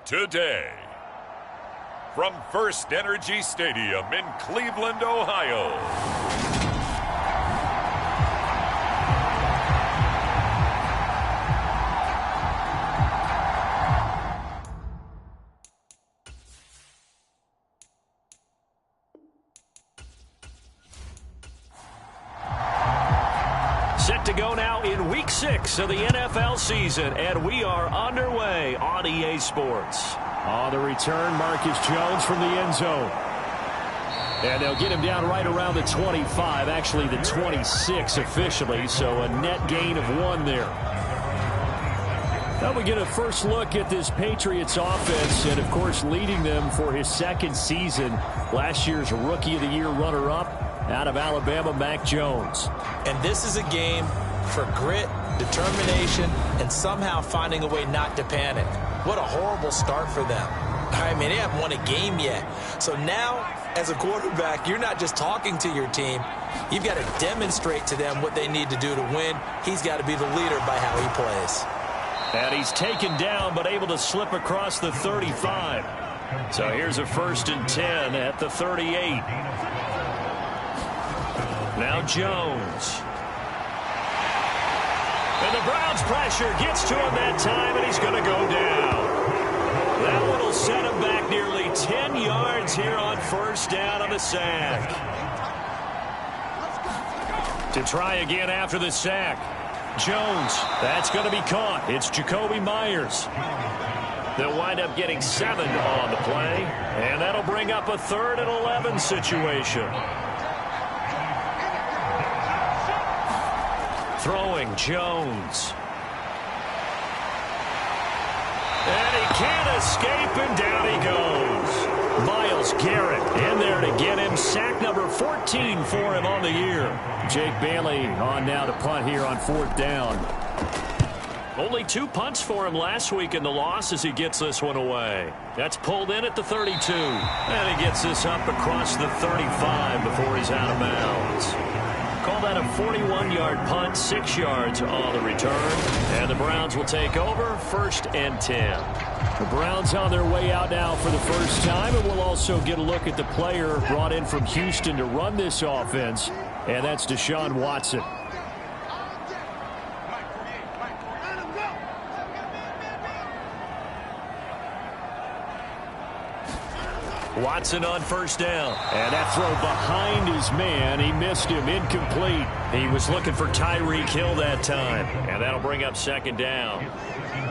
today. From First Energy Stadium in Cleveland, Ohio. Set to go now in Week 6 of the NFL season, and we are underway on EA Sports. On the return, Marcus Jones from the end zone. And they'll get him down right around the 25, actually the 26 officially, so a net gain of 1 there. Now we get a first look at this Patriots offense, and of course leading them for his second season. Last year's Rookie of the Year runner-up out of Alabama, Mac Jones. And this is a game for grit, determination, and somehow finding a way not to panic. What a horrible start for them. I mean, they haven't won a game yet. So now, as a quarterback, you're not just talking to your team. You've got to demonstrate to them what they need to do to win. He's got to be the leader by how he plays. And he's taken down, but able to slip across the 35. So here's a 1st and 10 at the 38. Now Jones. And the Browns pressure gets to him that time, and he's going to go down. That one will set him back nearly 10 yards here on 1st down on the sack. To try again after the sack. Jones, that's going to be caught. It's Jacoby Myers. They'll wind up getting 7 on the play, and that'll bring up a 3rd and 11 situation. Throwing Jones. And he can't escape, and down he goes. Myles Garrett in there to get him. Sack number 14 for him on the year. Jake Bailey on now to punt here on 4th down. Only 2 punts for him last week in the loss as he gets this one away. That's pulled in at the 32. And he gets this up across the 35 before he's out of bounds. Call that a 41-yard punt, 6 yards on the return. And the Browns will take over 1st and 10. The Browns on their way out now for the first time, and we'll also get a look at the player brought in from Houston to run this offense, and that's Deshaun Watson. Watson on 1st down. And that throw behind his man. He missed him. Incomplete. He was looking for Tyreek Hill that time. And that'll bring up 2nd down.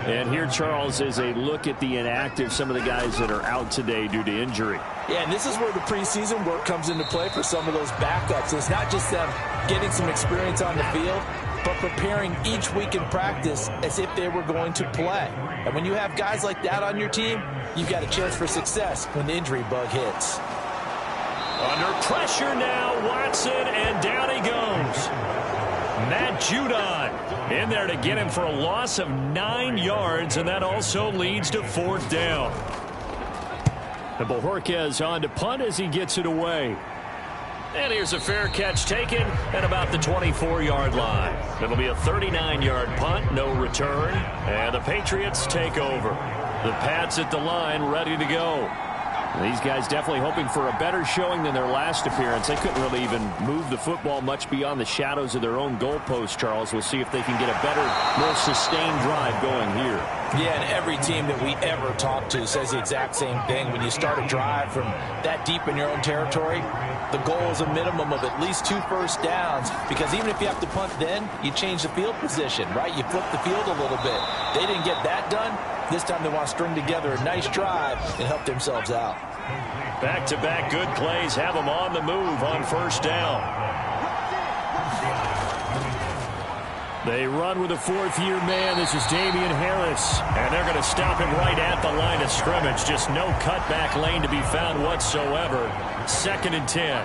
And here, Charles, is a look at the inactive, some of the guys that are out today due to injury. Yeah, and this is where the preseason work comes into play for some of those backups. It's not just them getting some experience on the field, but preparing each week in practice as if they were going to play. And when you have guys like that on your team, you've got a chance for success when the injury bug hits. Under pressure now, Watson, and down he goes. Matt Judon in there to get him for a loss of 9 yards, and that also leads to 4th down. And Bojorquez on to punt as he gets it away. And here's a fair catch taken at about the 24-yard line. It'll be a 39-yard punt, no return, and the Patriots take over. The Pats at the line, ready to go. These guys definitely hoping for a better showing than their last appearance. They couldn't really even move the football much beyond the shadows of their own goalpost, Charles. We'll see if they can get a better, more sustained drive going here. Yeah, and every team that we ever talk to says the exact same thing. When you start a drive from that deep in your own territory, the goal is a minimum of at least 2 first downs, because even if you have to punt then, you change the field position, right? You flip the field a little bit. They didn't get that done. This time they want to string together a nice drive and help themselves out. Back-to-back good plays have them on the move on 1st down. They run with a 4th-year man. This is Damian Harris. And they're going to stop him right at the line of scrimmage. Just no cutback lane to be found whatsoever. 2nd and 10.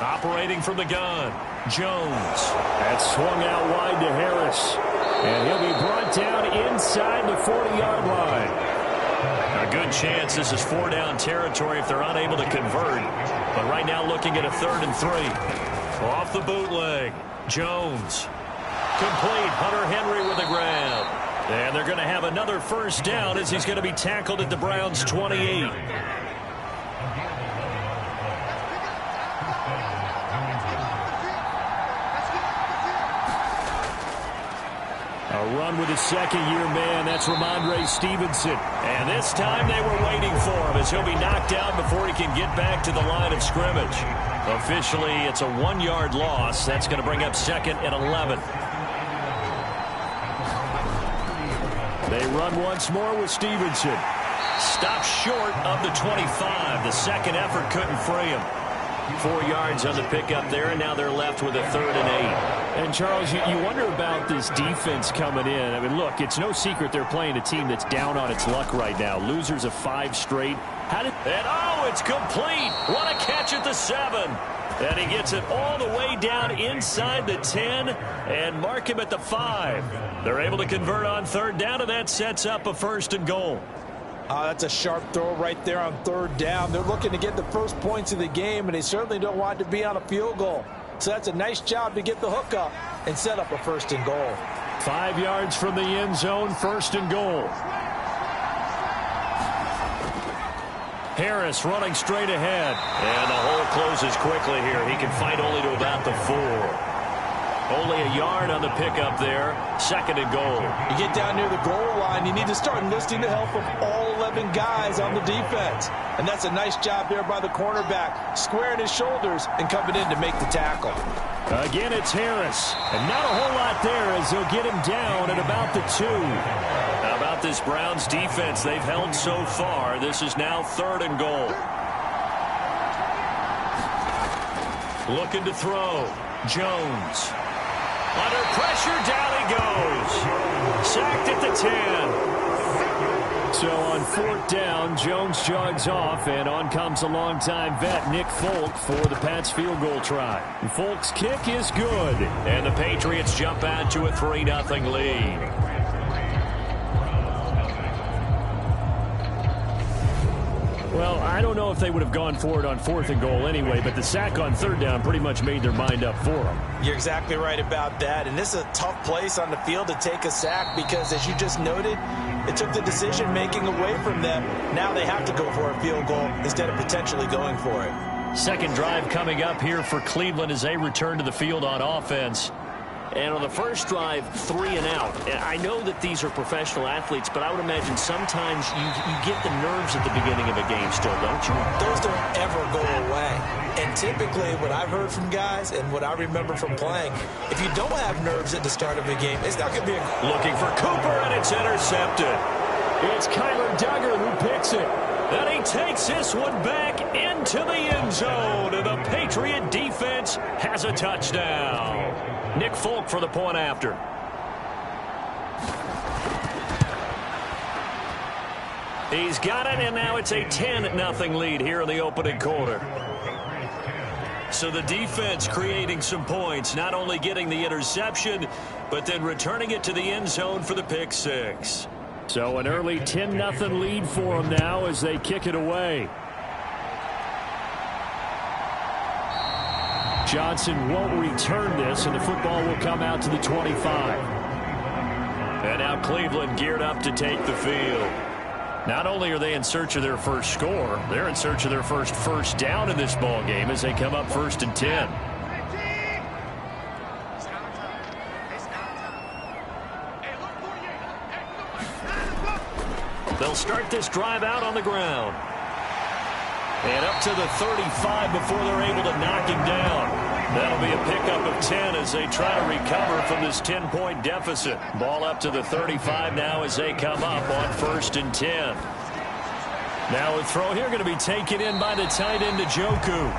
Operating from the gun, Jones. That swung out wide to Harris. And he'll be brought down inside the 40-yard line. A good chance this is 4 down territory if they're unable to convert. But right now looking at a 3rd and 3. Off the bootleg. Jones. Complete. Hunter Henry with a grab. And they're going to have another first down as he's going to be tackled at the Browns' 28. A run with a second-year man. That's Ramondre Stevenson. And this time they were waiting for him as he'll be knocked down before he can get back to the line of scrimmage. Officially, it's a 1-yard loss. That's going to bring up 2nd and 11. They run once more with Stevenson. Stopped short of the 25. The second effort couldn't free him. 4 yards on the pickup there, and now they're left with a 3rd and 8. And, Charles, you wonder about this defense coming in. I mean, look, it's no secret they're playing a team that's down on its luck right now. Losers of 5 straight. It's complete. What a catch at the 7. And he gets it all the way down inside the 10 and mark him at the 5. They're able to convert on 3rd down, and that sets up a 1st and goal. That's a sharp throw right there on 3rd down. They're looking to get the first points of the game, and they certainly don't want it to be on a field goal. So that's a nice job to get the hook up and set up a 1st and goal. 5 yards from the end zone, 1st and goal. Harris running straight ahead. And the hole closes quickly here. He can fight only to about the 4. Only a yard on the pickup there. 2nd and goal. You get down near the goal line, you need to start enlisting the help of all 11 guys on the defense. And that's a nice job there by the cornerback, squaring his shoulders and coming in to make the tackle. Again, it's Harris. And not a whole lot there as they'll get him down at about the 2. How about this Browns defense they've held so far? This is now 3rd and goal. Looking to throw. Jones. Under pressure, down he goes. Sacked at the 10. So on 4th down, Jones jogs off, and on comes a longtime vet, Nick Folk, for the Pats field goal try. Folk's kick is good. And the Patriots jump out to a 3-0 lead. Well, I don't know if they would have gone for it on 4th and goal anyway, but the sack on 3rd down pretty much made their mind up for them. You're exactly right about that, and this is a tough place on the field to take a sack because, as you just noted, it took the decision-making away from them. Now they have to go for a field goal instead of potentially going for it. Second drive coming up here for Cleveland as they return to the field on offense. And on the first drive, 3 and out. I know that these are professional athletes, but I would imagine sometimes you get the nerves at the beginning of a game still, don't you? Those don't ever go away. And typically what I've heard from guys and what I remember from playing, if you don't have nerves at the start of a game, it's not going to be Looking for Cooper, and it's intercepted. It's Kyler Duggar who picks it. And he takes this one back into the end zone. And the Patriot defense has a touchdown. Nick Folk for the point after. He's got it, and now it's a 10-0 lead here in the opening quarter. So the defense creating some points, not only getting the interception, but then returning it to the end zone for the pick 6. So an early 10-0 lead for them now as they kick it away. Johnson won't return this, and the football will come out to the 25. And now Cleveland geared up to take the field. Not only are they in search of their first score, they're in search of their first down in this ball game as they come up 1st and 10. They'll start this drive out on the ground. And up to the 35 before they're able to knock him down. That'll be a pickup of 10 as they try to recover from this 10-point deficit. Ball up to the 35 now as they come up on 1st and 10. Now a throw here going to be taken in by the tight end Njoku.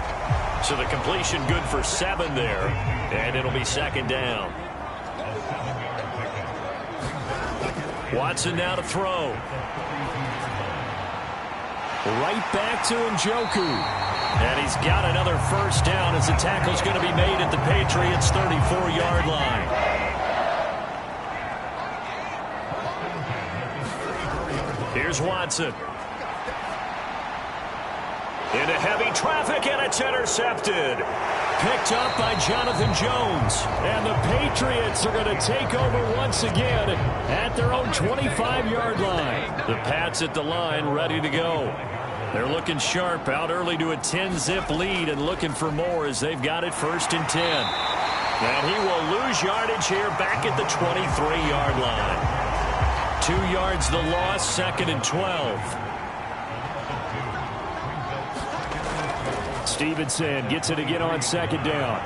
So the completion good for 7 there. And it'll be 2nd down. Watson now to throw. Right back to Njoku. And he's got another first down as the tackle's going to be made at the Patriots' 34-yard line. Here's Watson. Into heavy traffic, and it's intercepted. Picked up by Jonathan Jones. And the Patriots are going to take over once again at their own 25-yard line. The Pats at the line, ready to go. They're looking sharp, out early to a 10-zip lead and looking for more as they've got it 1st and 10. And he will lose yardage here back at the 23-yard line. 2 yards the loss, 2nd and 12. Stevenson gets it again on 2nd down.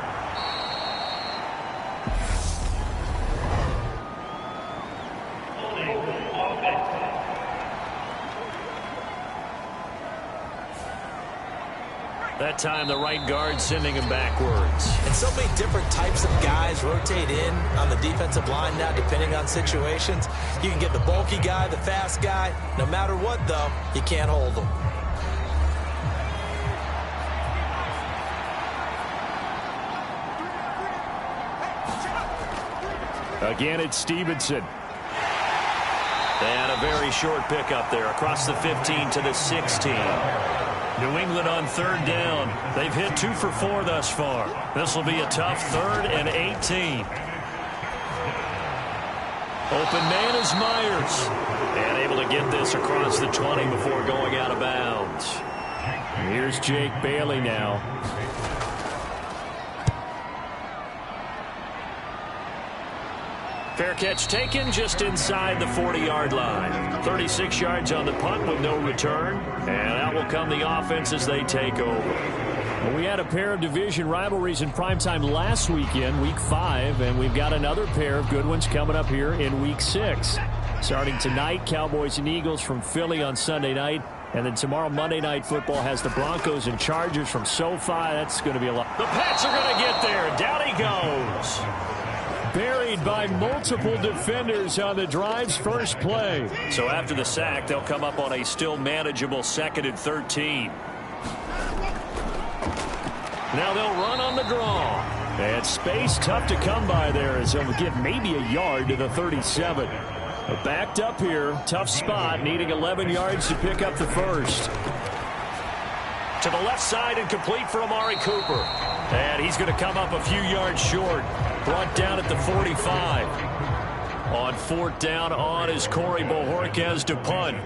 That time the right guard sending him backwards. And so many different types of guys rotate in on the defensive line now depending on situations. You can get the bulky guy, the fast guy. No matter what, though, you can't hold them. Again, it's Stevenson. And a very short pickup there across the 15 to the 16. New England on 3rd down. They've hit 2 for 4 thus far. This will be a tough 3rd and 18. Open man is Myers. And able to get this across the 20 before going out of bounds. Here's Jake Bailey now. Fair catch taken just inside the 40-yard line. 36 yards on the punt with no return. And out will come the offense as they take over. Well, we had a pair of division rivalries in primetime last weekend, Week 5, and we've got another pair of good ones coming up here in Week 6. Starting tonight, Cowboys and Eagles from Philly on Sunday night. And then tomorrow, Monday Night Football has the Broncos and Chargers from SoFi. That's going to be a lot. The Pats are going to get there. Down he goes. Buried by multiple defenders on the drive's first play. So after the sack, they'll come up on a still manageable 2nd and 13. Now they'll run on the draw. And space tough to come by there as they'll get maybe a yard to the 37. But backed up here, tough spot, needing 11 yards to pick up the first. To the left side and complete for Amari Cooper. And he's going to come up a few yards short. Brought down at the 45. On 4th down on is Corey Bojorquez to punt.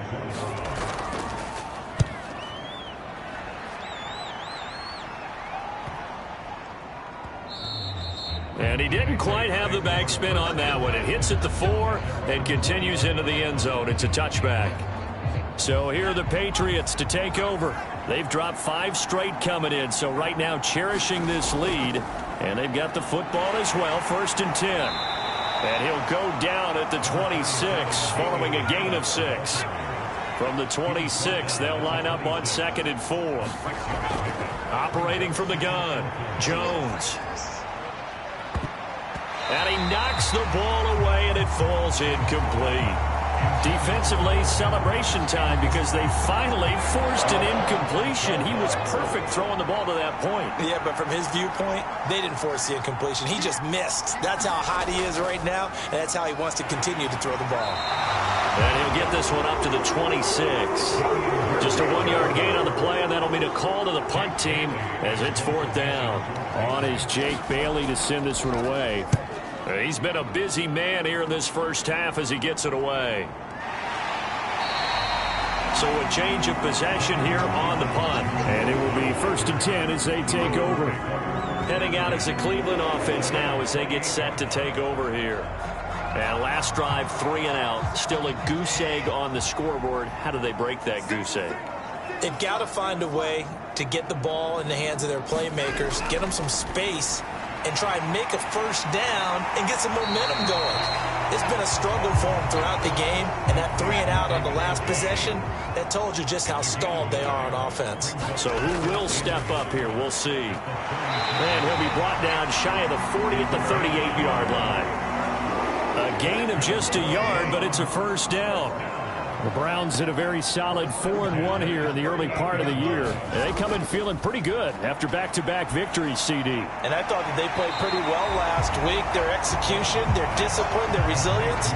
And he didn't quite have the backspin on that one. It hits at the 4 and continues into the end zone. It's a touchback. So here are the Patriots to take over. They've dropped 5 straight coming in, so right now cherishing this lead. And they've got the football as well, 1st and 10. And he'll go down at the 26 following a gain of 6. From the 26, they'll line up on 2nd and 4. Operating from the gun, Jones. And he knocks the ball away, and it falls incomplete. Defensively, celebration time because they finally forced an incompletion. He was perfect throwing the ball to that point. Yeah, but from his viewpoint, they didn't force the incompletion. He just missed. That's how hot he is right now, and that's how he wants to continue to throw the ball. And he'll get this one up to the 26. Just a 1-yard gain on the play, and that'll mean a call to the punt team as it's 4th down. On is Jake Bailey to send this one away. He's been a busy man here in this first half as he gets it away. So a change of possession here on the punt. And it will be 1st and 10 as they take over. Heading out as the Cleveland offense now as they get set to take over here. And last drive, 3 and out. Still a goose egg on the scoreboard. How do they break that goose egg? They've got to find a way to get the ball in the hands of their playmakers, get them some space, and try and make a 1st down and get some momentum going. It's been a struggle for them throughout the game, and that 3 and out on the last possession, that told you just how stalled they are on offense. So who will step up here? We'll see. And he'll be brought down shy of the 40 at the 38-yard line. A gain of just a yard, but it's a 1st down. The Browns did a very solid 4-1 here in the early part of the year. They come in feeling pretty good after back-to-back victories, CD. And I thought that they played pretty well last week. Their execution, their discipline, their resilience,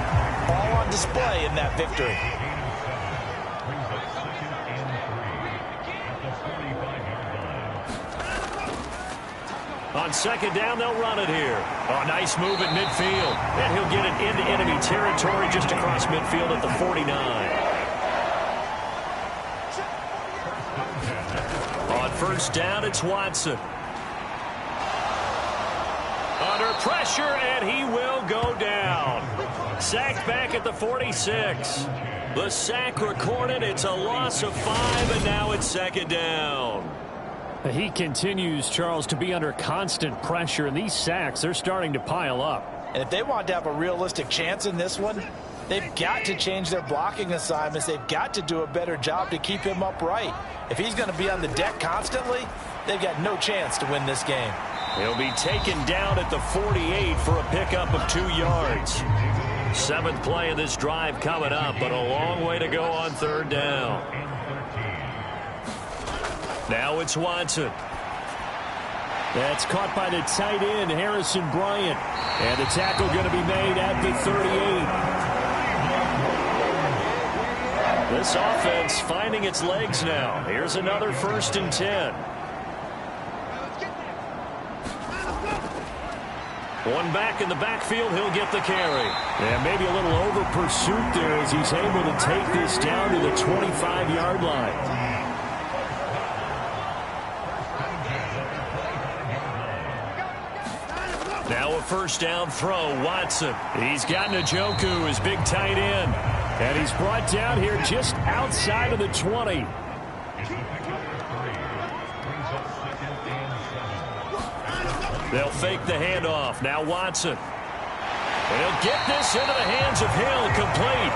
all on display in that victory. On second down, they'll run it here. Oh, nice move at midfield. And he'll get it into enemy territory just across midfield at the 49. On first down, it's Watson. Under pressure, and he will go down. Sacked back at the 46. The sack recorded. It's a loss of 5, and now it's second down. He continues, Charles, to be under constant pressure, and these sacks, they're starting to pile up. And if they want to have a realistic chance in this one, they've got to change their blocking assignments. They've got to do a better job to keep him upright. If he's going to be on the deck constantly, they've got no chance to win this game. He'll be taken down at the 48 for a pickup of 2 yards. 7th play of this drive coming up, but a long way to go on third down. Now it's Watson. That's caught by the tight end, Harrison Bryant. And the tackle going to be made at the 38. This offense finding its legs now. Here's another 1st and 10. One back in the backfield, he'll get the carry. And maybe a little over pursuit there as he's able to take this down to the 25-yard line. Now a first down throw, Watson. He's got Njoku, his big tight end. And he's brought down here just outside of the 20. They'll fake the handoff. Now Watson. And he'll get this into the hands of Hill, complete.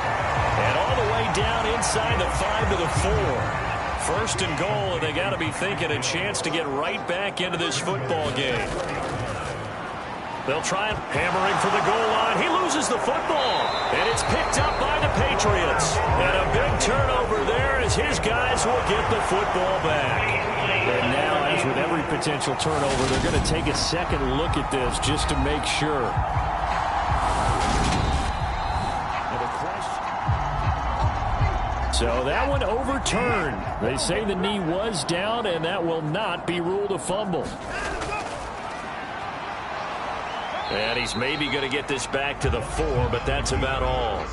And all the way down inside the 5 to the 4. 1st and goal, and they got to be thinking a chance to get right back into this football game. They'll try and hammering for the goal line. He loses the football, and it's picked up by the Patriots. And a big turnover there as his guys will get the football back. And now, as with every potential turnover, they're going to take a second look at this just to make sure. So that one overturned. They say the knee was down, and that will not be ruled a fumble. And he's maybe going to get this back to the 4, but that's about all.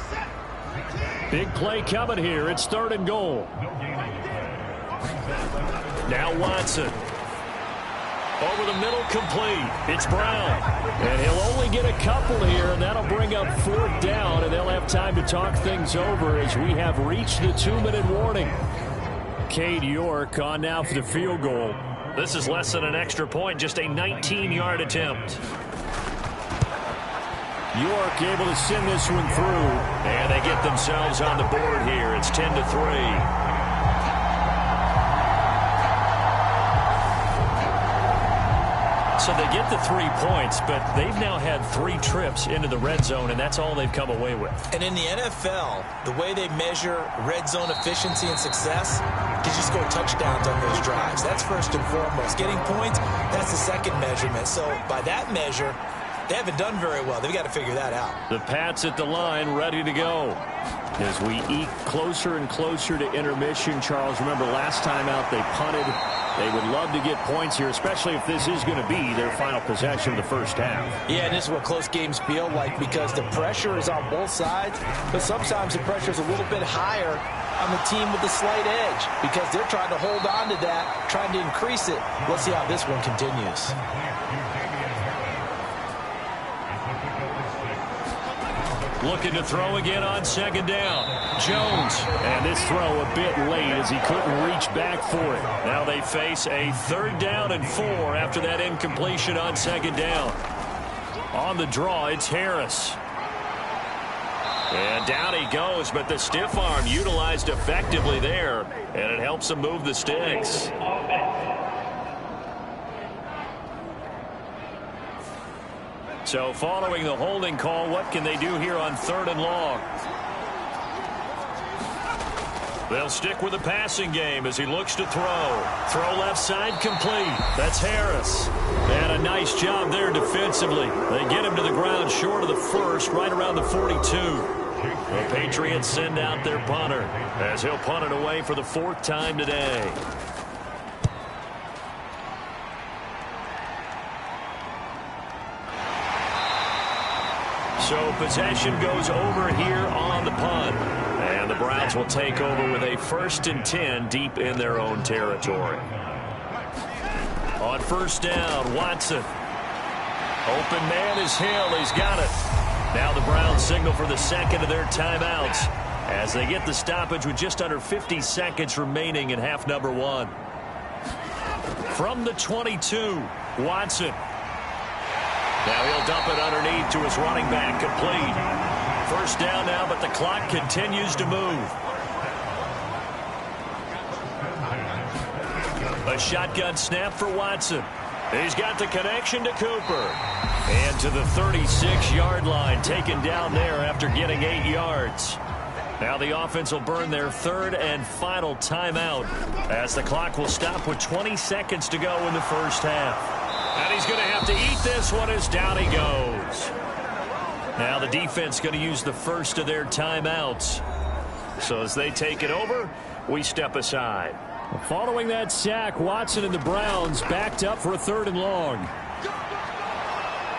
Big play coming here. It's 3rd and goal. Now Watson. Over the middle, complete. It's Brown. And he'll only get a couple here, and that'll bring up 4th down, and they'll have time to talk things over as we have reached the 2-minute warning. Cade York on now for the field goal. This is less than an extra point, just a 19-yard attempt. York able to send this one through. And they get themselves on the board here. It's 10-3. So they get the 3 points, but they've now had 3 trips into the red zone, and that's all they've come away with. And in the NFL, the way they measure red zone efficiency and success is you score touchdowns on those drives. That's first and foremost. Getting points, that's the second measurement. So by that measure, they haven't done very well. They've got to figure that out. The Pats at the line, ready to go. As we eke closer and closer to intermission, Charles, remember last time out they punted. They would love to get points here, especially if this is going to be their final possession of the first half. Yeah, and this is what close games feel like because the pressure is on both sides, but sometimes the pressure is a little bit higher on the team with the slight edge because they're trying to hold on to that, trying to increase it. Let's see how this one continues. Looking to throw again on second down. Jones. And this throw a bit late as he couldn't reach back for it. Now they face a 3rd down and 4 after that incompletion on second down. On the draw, it's Harris. And down he goes, but the stiff arm utilized effectively there, and it helps him move the sticks. So following the holding call, what can they do here on 3rd and long? They'll stick with the passing game as he looks to throw. Throw left side complete. That's Harris. And a nice job there defensively. They get him to the ground short of the 1st, right around the 42. The Patriots send out their punter as he'll punt it away for the 4th time today. So possession goes over here on the punt. And the Browns will take over with a 1st and 10 deep in their own territory. On 1st down, Watson. Open man is Hill. He's got it. Now the Browns signal for the second of their timeouts as they get the stoppage with just under 50 seconds remaining in half number 1. From the 22, Watson. Now he'll dump it underneath to his running back, complete. 1st down now, but the clock continues to move. A shotgun snap for Watson. He's got the connection to Cooper. And to the 36-yard line, taken down there after getting 8 yards. Now the offense will burn their 3rd and final timeout as the clock will stop with 20 seconds to go in the 1st half. And he's going to have to eat this one as down he goes. Now the defense going to use the 1st of their timeouts. So as they take it over, we step aside. Following that sack, Watson and the Browns backed up for a 3rd and long.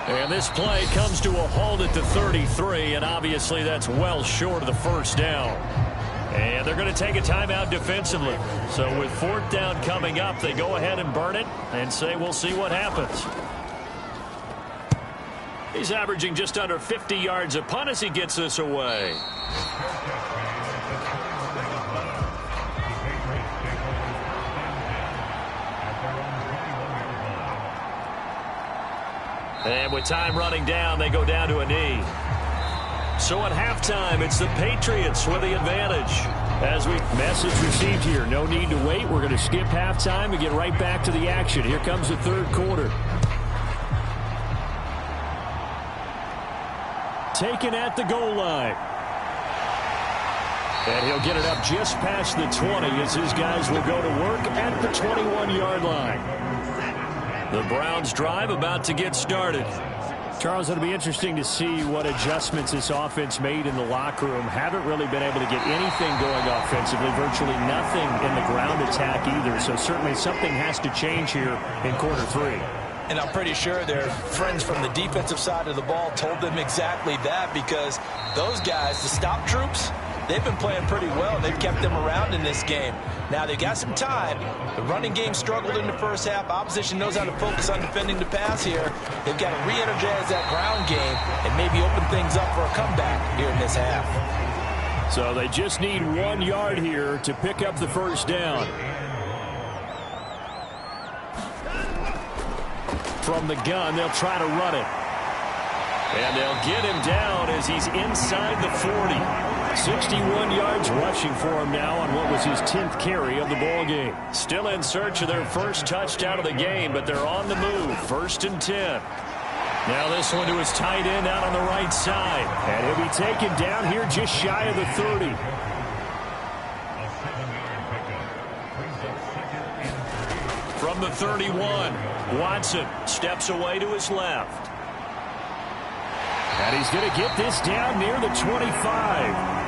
And this play comes to a halt at the 33, and obviously that's well short of the 1st down. And they're going to take a timeout defensively. So with 4th down coming up, they go ahead and burn it and say we'll see what happens. He's averaging just under 50 yards a punt as he gets this away. And with time running down, they go down to a knee. So at halftime, it's the Patriots with the advantage. As we message received here, no need to wait. We're going to skip halftime and get right back to the action. Here comes the 3rd quarter. Taken at the goal line. And he'll get it up just past the 20 as his guys will go to work at the 21-yard line. The Browns drive about to get started. Charles, it'll be interesting to see what adjustments this offense made in the locker room. Haven't really been able to get anything going offensively, virtually nothing in the ground attack either. So certainly something has to change here in quarter 3. And I'm pretty sure their friends from the defensive side of the ball told them exactly that, because those guys, the stop troops, they've been playing pretty well. They've kept them around in this game. Now, they've got some time. The running game struggled in the 1st half. Opposition knows how to focus on defending the pass here. They've got to re-energize that ground game and maybe open things up for a comeback here in this half. So they just need 1 yard here to pick up the 1st down. From the gun, they'll try to run it. And they'll get him down as he's inside the 40. 61 yards rushing for him now on what was his 10th carry of the ball game. Still in search of their 1st touchdown of the game, but they're on the move. 1st and 10. Now this one to his tight end out on the right side. And he'll be taken down here just shy of the 30. From the 31, Watson steps away to his left. And he's going to get this down near the 25.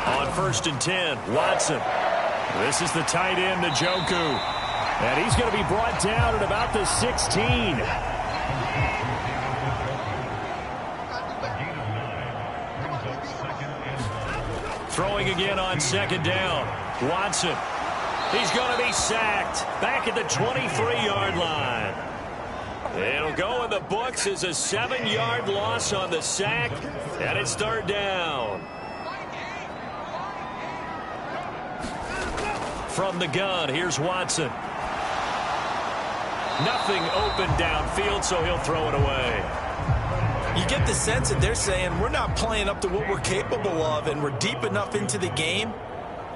On 1st and 10, Watson. This is the tight end, Njoku. And he's going to be brought down at about the 16. Throwing again on 2nd down. Watson. He's going to be sacked back at the 23-yard line. It'll go in the books as a 7-yard loss on the sack, and it's 3rd down. From the gun, here's Watson. Nothing open downfield, so he'll throw it away. You get the sense that they're saying we're not playing up to what we're capable of, and we're deep enough into the game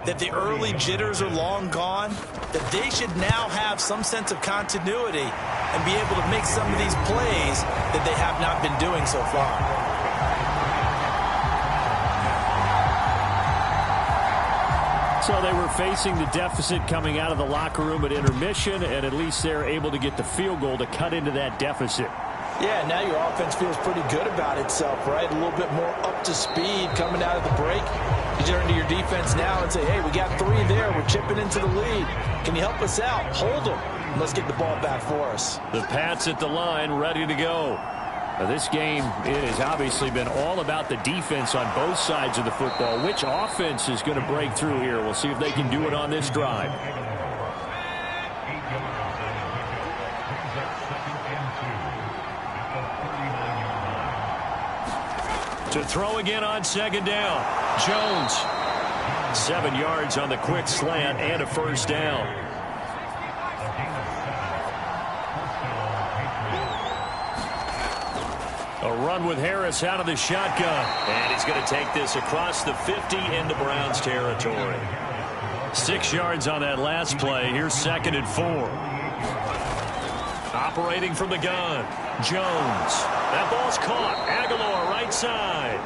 that the early jitters are long gone, that they should now have some sense of continuity and be able to make some of these plays that they have not been doing so far. So they were facing the deficit coming out of the locker room at intermission, and at least they're able to get the field goal to cut into that deficit. Yeah, now your offense feels pretty good about itself, right? A little bit more up to speed coming out of the break. You turn to your defense now and say, hey, we got 3 there. We're chipping into the lead. Can you help us out? Hold them. Let's get the ball back for us. The Pats at the line, ready to go. Now, this game, it has obviously been all about the defense on both sides of the football. Which offense is going to break through here? We'll see if they can do it on this drive. To throw again on second down. Jones. 7 yards on the quick slant and a first down. A run with Harris out of the shotgun. And he's going to take this across the 50 into Browns territory. 6 yards on that last play. Here's 2nd and 4. Operating from the gun. Jones. That ball's caught. Aguilar right side.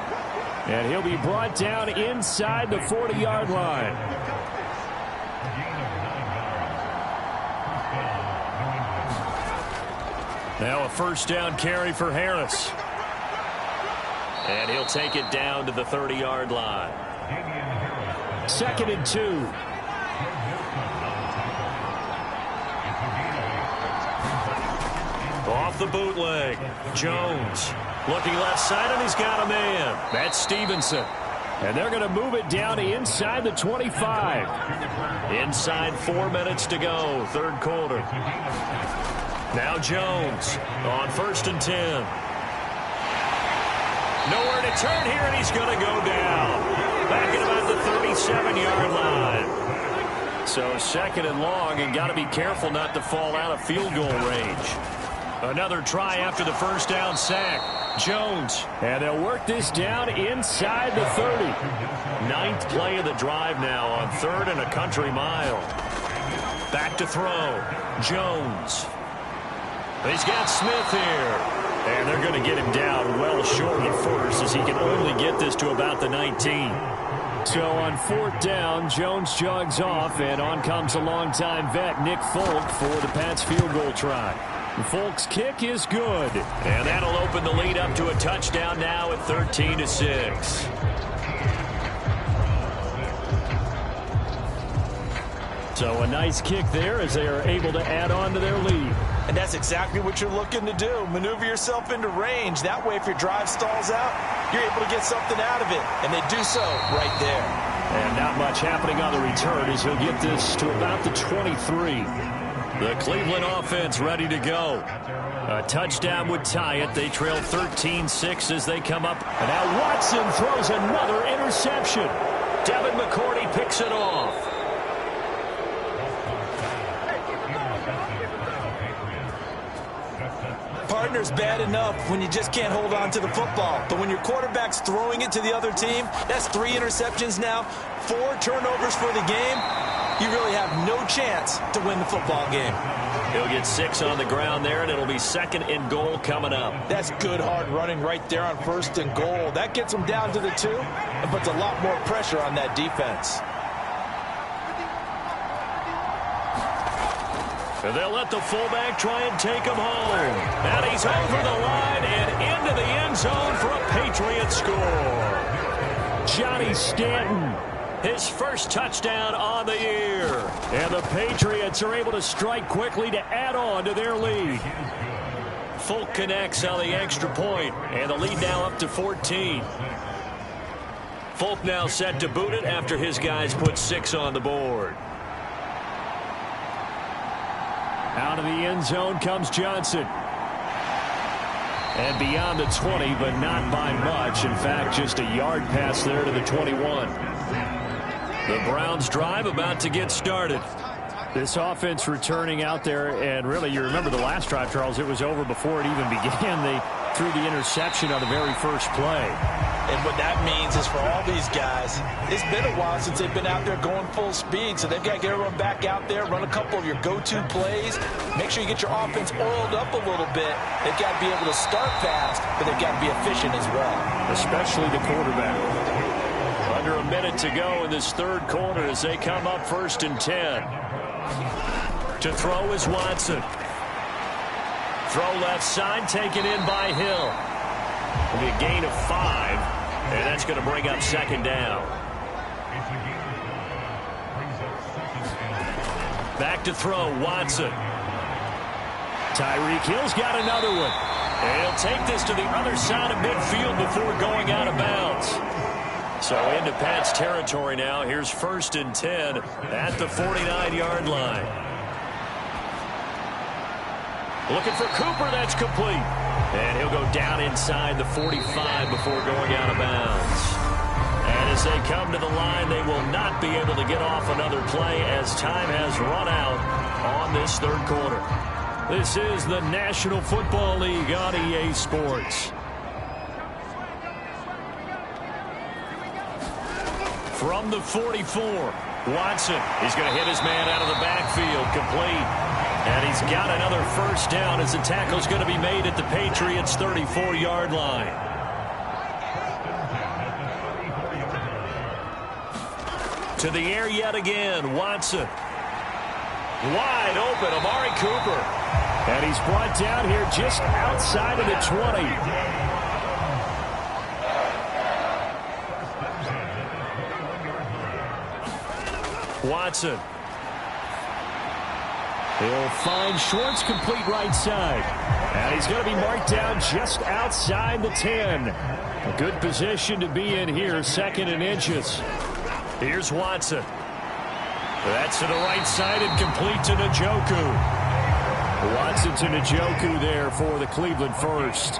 And he'll be brought down inside the 40-yard line. Now a first down carry for Harris. And he'll take it down to the 30-yard line. 2nd and 2. Off the bootleg. Jones looking left side, and he's got a man. That's Stevenson. And they're going to move it down to inside the 25. Inside 4 minutes to go, third quarter. Now Jones on 1st and 10. Nowhere to turn here, and he's going to go down. Back at about the 37-yard line. So 2nd and long, and got to be careful not to fall out of field goal range. Another try after the first down sack. Jones. And they'll work this down inside the 30. 9th play of the drive now on 3rd and a country mile. Back to throw. Jones. He's got Smith here. And they're going to get him down well short of 1st as he can only get this to about the 19. So on 4th down, Jones jogs off, and on comes a longtime vet, Nick Folk, for the Pats field goal try. Folk's kick is good. And that'll open the lead up to a touchdown now at 13-6. So a nice kick there as they are able to add on to their lead. And that's exactly what you're looking to do. Maneuver yourself into range. That way, if your drive stalls out, you're able to get something out of it. And they do so right there. And not much happening on the return as he'll get this to about the 23. The Cleveland offense ready to go. A touchdown would tie it. They trail 13-6 as they come up. And now Watson throws another interception. Devin McCourty picks it off. Partner's bad enough when you just can't hold on to the football. But when your quarterback's throwing it to the other team, that's 3 interceptions now, 4 turnovers for the game. You really have no chance to win the football game. He'll get 6 on the ground there, and it'll be 2nd and goal coming up. That's good hard running right there on 1st and goal. That gets them down to the 2 and puts a lot more pressure on that defense. And they'll let the fullback try and take him home. And he's over the line and into the end zone for a Patriot score. Johnny Stanton, his first touchdown on the year. And the Patriots are able to strike quickly to add on to their lead. Folk connects on the extra point, and the lead now up to 14. Folk now set to boot it after his guys put 6 on the board. Out of the end zone comes Johnson. And beyond the 20, but not by much. In fact, just a yard pass there to the 21. The Browns drive about to get started. This offense returning out there, and really, you remember the last drive, Charles, it was over before it even began. They threw the interception on the very first play. And what that means is for all these guys, it's been a while since they've been out there going full speed, so they've got to get everyone back out there, run a couple of your go-to plays, make sure you get your offense oiled up a little bit. They've got to be able to start fast, but they've got to be efficient as well. Especially the quarterback. Under a minute to go in this third quarter as they come up 1st and 10. To throw is Watson. Throw left side, taken in by Hill. It'll be a gain of 5, and that's going to bring up second down. Back to throw, Watson. Tyreek Hill's got another one. And he'll take this to the other side of midfield before going out of bounds. So into Pat's territory now. Here's 1st and 10 at the 49-yard line. Looking for Cooper. That's complete. And he'll go down inside the 45 before going out of bounds. And as they come to the line, they will not be able to get off another play as time has run out on this third quarter. This is the National Football League on EA Sports. From the 44, Watson. He's going to hit his man out of the backfield, complete. And he's got another first down as the tackle's going to be made at the Patriots' 34-yard line. To the air yet again, Watson. Wide open, Amari Cooper. And he's brought down here just outside of the 20. Watson. He'll find Schwartz, complete right side. And he's going to be marked down just outside the 10. A good position to be in here, 2nd and inches. Here's Watson. That's to the right side and complete to Njoku. Watson to Njoku there for the Cleveland first.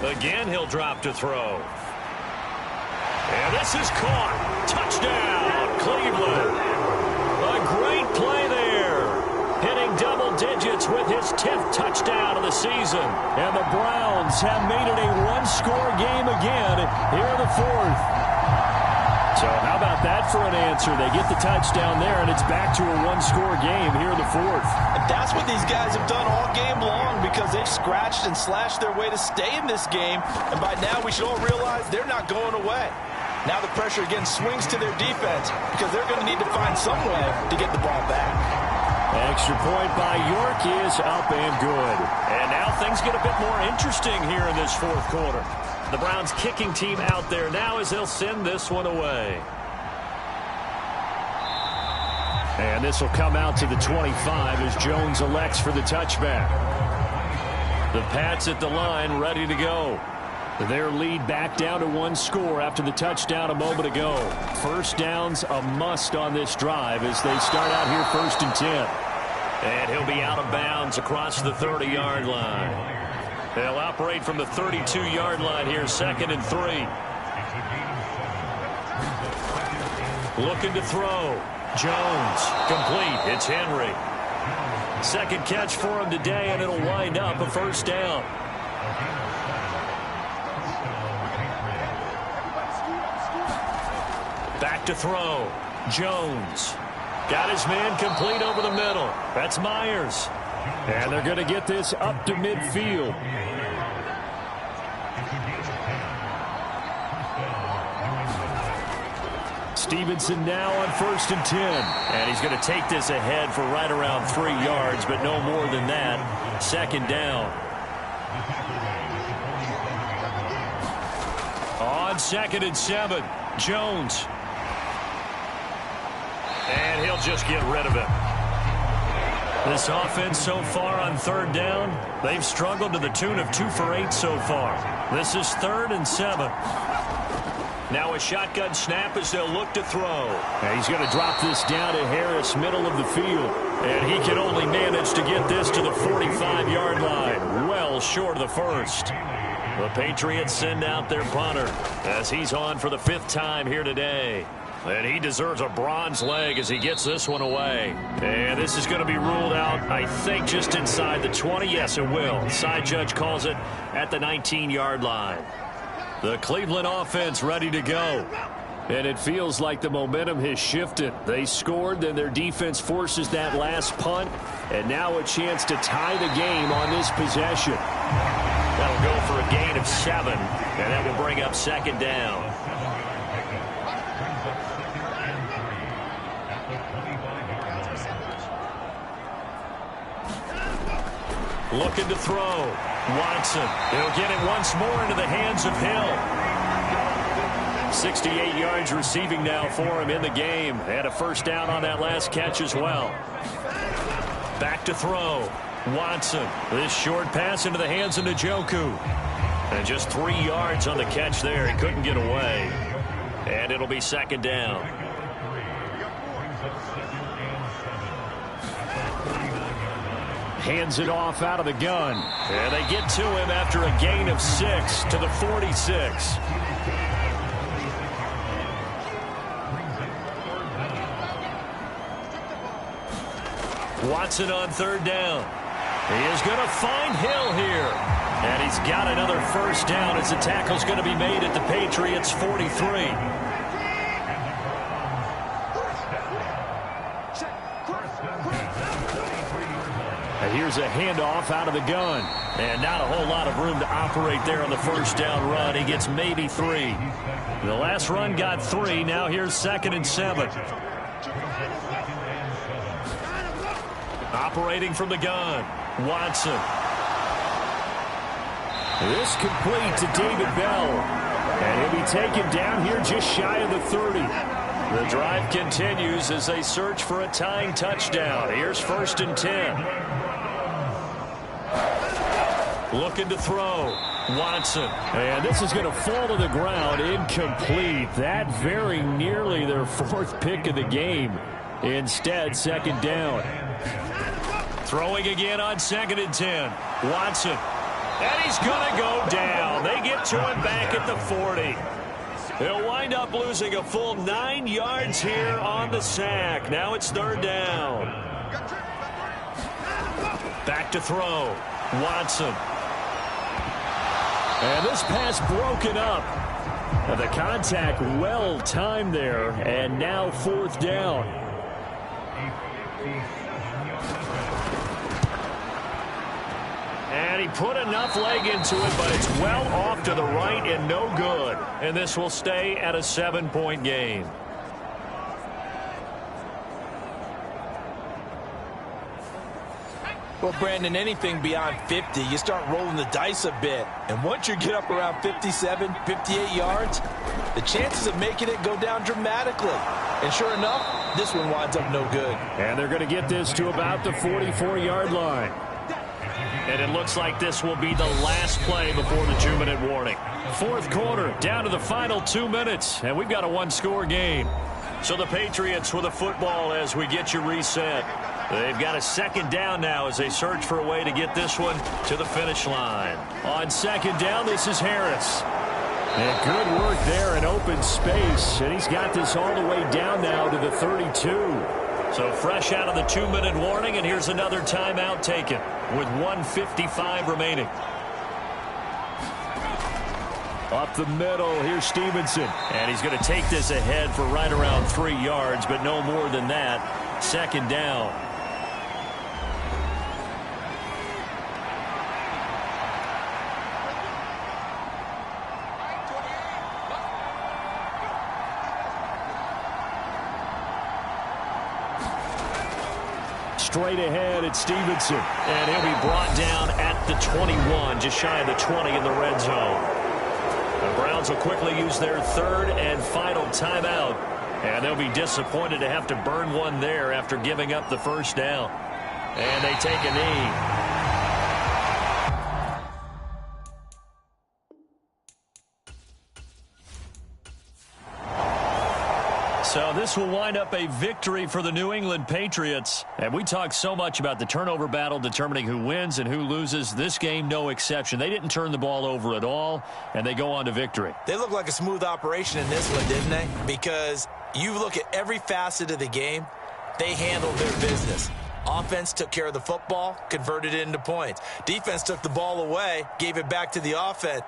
Again, he'll drop to throw. And this is caught. Touchdown, Cleveland. A great play there. Hitting double digits with his 10th touchdown of the season. And the Browns have made it a one-score game again here in the 4th. So how about that for an answer? They get the touchdown there, and it's back to a one-score game here in the 4th. And that's what these guys have done all game long because they've scratched and slashed their way to stay in this game. And by now, we should all realize they're not going away. Now the pressure again swings to their defense because they're going to need to find some way to get the ball back. Extra point by York is up and good. And now things get a bit more interesting here in this 4th quarter. The Browns kicking team out there now as they'll send this one away. And this will come out to the 25 as Jones elects for the touchback. The Pats at the line ready to go. Their lead back down to one score after the touchdown a moment ago. First down's a must on this drive as they start out here 1st and 10. And he'll be out of bounds across the 30-yard line. They'll operate from the 32-yard line here, 2nd and 3. Looking to throw. Jones, complete. It's Henry. 2nd catch for him today, and it'll wind up a first down. Back to throw. Jones. Got his man complete over the middle. That's Myers. And they're going to get this up to midfield. Stevenson now on 1st and 10. And he's going to take this ahead for right around 3 yards, but no more than that. 2nd down. On 2nd and 7, Jones. And he'll just get rid of it. This offense so far on 3rd down, they've struggled to the tune of 2 for 8 so far. This is 3rd and 7. Now a shotgun snap as they'll look to throw. And he's going to drop this down to Harris, middle of the field. And he can only manage to get this to the 45-yard line, well short of the first. The Patriots send out their punter as he's on for the 5th time here today. And he deserves a bronze leg as he gets this one away. And this is going to be ruled out, I think, just inside the 20. Yes, it will. Side judge calls it at the 19-yard line. The Cleveland offense ready to go. And it feels like the momentum has shifted. They scored, then their defense forces that last punt. And now a chance to tie the game on this possession. That'll go for a gain of 7. And that will bring up 2nd down. Looking to throw. Watson. He'll get it once more into the hands of Hill. 68 yards receiving now for him in the game. And a first down on that last catch as well. Back to throw. Watson. This short pass into the hands of Njoku. And just 3 yards on the catch there. He couldn't get away. And it'll be second down. Hands it off out of the gun. And they get to him after a gain of 6 to the 46. Watson on third down. He is going to find Hill here. And he's got another first down as the tackle's going to be made at the Patriots' 43. And here's a handoff out of the gun. And not a whole lot of room to operate there on the first down run. He gets maybe 3. The last run got 3. Now here's 2nd and 7. Operating from the gun. Watson. This complete to David Bell. And he'll be taken down here just shy of the 30. The drive continues as they search for a tying touchdown. Here's 1st and 10. Looking to throw. Watson. And this is going to fall to the ground. Incomplete. That very nearly their 4th pick of the game. Instead, 2nd down. Throwing again on 2nd and 10. Watson. And he's going to go down. They get to him back at the 40. He'll wind up losing a full 9 yards here on the sack. Now it's 3rd down. Back to throw. Watson. And this pass broken up. And the contact well timed there. And now 4th down. And he put enough leg into it, but it's well off to the right and no good. And this will stay at a 7-point game. Well, Brandon, anything beyond 50, you start rolling the dice a bit. And once you get up around 57, 58 yards, the chances of making it go down dramatically. And sure enough, this one winds up no good. And they're going to get this to about the 44-yard line. And it looks like this will be the last play before the 2-minute warning. 4th quarter, down to the final 2 minutes, and we've got a 1-score game. So the Patriots with a football as we get you reset. They've got a 2nd down now as they search for a way to get this one to the finish line. On 2nd down, this is Harris. And good work there in open space, and he's got this all the way down now to the 32. So fresh out of the 2-minute warning, and here's another timeout taken with 1:55 remaining. Up the middle, here's Stevenson. And he's going to take this ahead for right around 3 yards, but no more than that. 2nd down. Straight ahead at Stevenson. And he'll be brought down at the 21, just shy of the 20 in the red zone. The Browns will quickly use their 3rd and final timeout. And they'll be disappointed to have to burn one there after giving up the first down. And they take a knee. So this will wind up a victory for the New England Patriots. And we talk so much about the turnover battle determining who wins and who loses. This game, no exception. They didn't turn the ball over at all, and they go on to victory. They look like a smooth operation in this one, didn't they? Because you look at every facet of the game, they handled their business. Offense took care of the football, converted it into points. Defense took the ball away, gave it back to the offense,